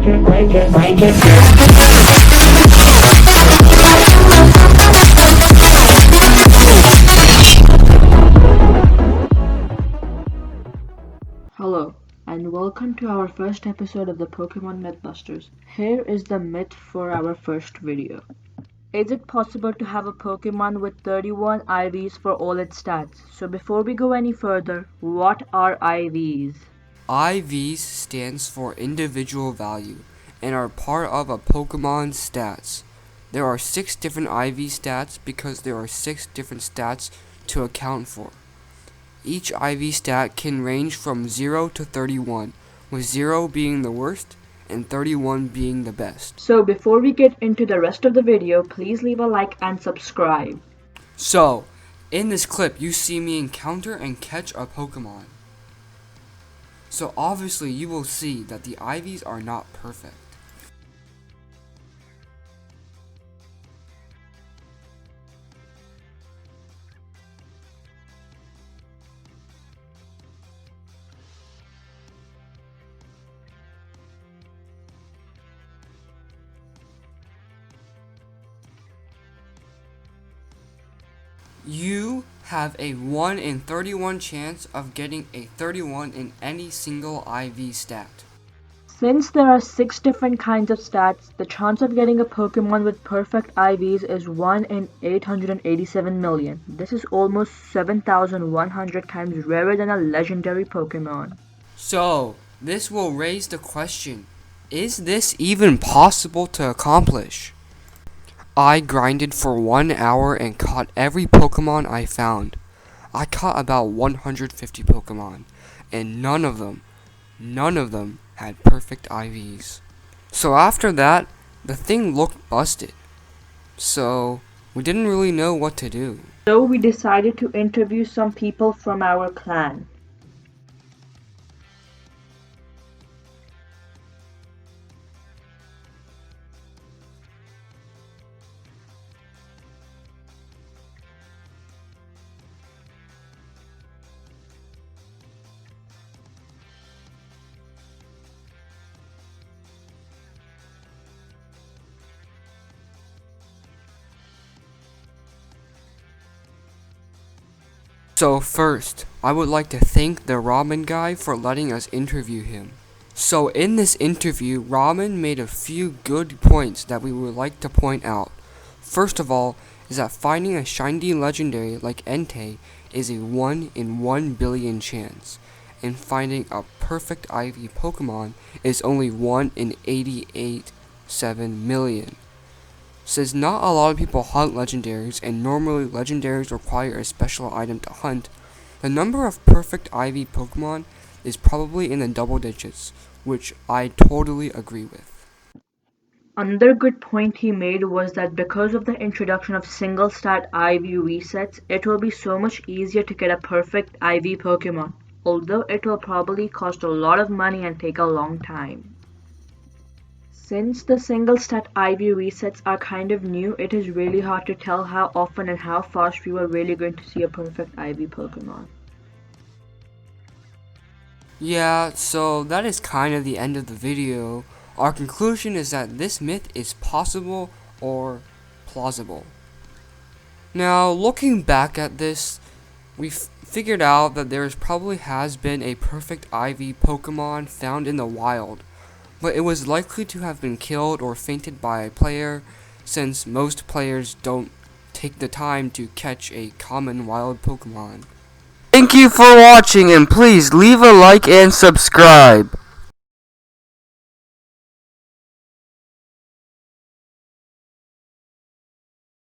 Hello, and welcome to our first episode of the Pokemon Mythbusters. Here is the myth for our first video. Is it possible to have a Pokemon with 31 IVs for all its stats? So before we go any further, what are IVs? IVs stands for individual value and are part of a Pokemon's stats. There are 6 different IV stats because there are 6 different stats to account for. Each IV stat can range from 0 to 31, with 0 being the worst and 31 being the best. So before we get into the rest of the video, please leave a like and subscribe. So, in this clip, you see me encounter and catch a Pokemon. So obviously you will see that the IVs are not perfect. You have a 1 in 31 chance of getting a 31 in any single IV stat. Since there are 6 different kinds of stats, the chance of getting a Pokemon with perfect IVs is 1 in 887 million. This is almost 7,100 times rarer than a legendary Pokemon. So, this will raise the question, is this even possible to accomplish? I grinded for 1 hour and caught every Pokemon I found. I caught about 150 Pokemon, and none of them had perfect IVs. So after that, the thing looked busted. So we didn't really know what to do. So we decided to interview some people from our clan. So first, I would like to thank TheRamenGuy for letting us interview him. So in this interview, Ramen made a few good points that we would like to point out. First of all, is that finding a shiny legendary like Entei is a 1 in 1 billion chance, and finding a perfect IV Pokemon is only 1 in 88.7 million. Since not a lot of people hunt legendaries, and normally legendaries require a special item to hunt, the number of perfect IV Pokemon is probably in the double digits, which I totally agree with. Another good point he made was that because of the introduction of single stat IV resets, it will be so much easier to get a perfect IV Pokemon, although it will probably cost a lot of money and take a long time. Since the single stat IV resets are kind of new, it is really hard to tell how often and how fast we were really going to see a perfect IV Pokemon. Yeah, so that is kind of the end of the video. Our conclusion is that this myth is possible or plausible. Now, looking back at this, we've figured out that there probably has been a perfect IV Pokemon found in the wild, but it was likely to have been killed or fainted by a player, since most players don't take the time to catch a common wild Pokemon. Thank you for watching, and please leave a like and subscribe.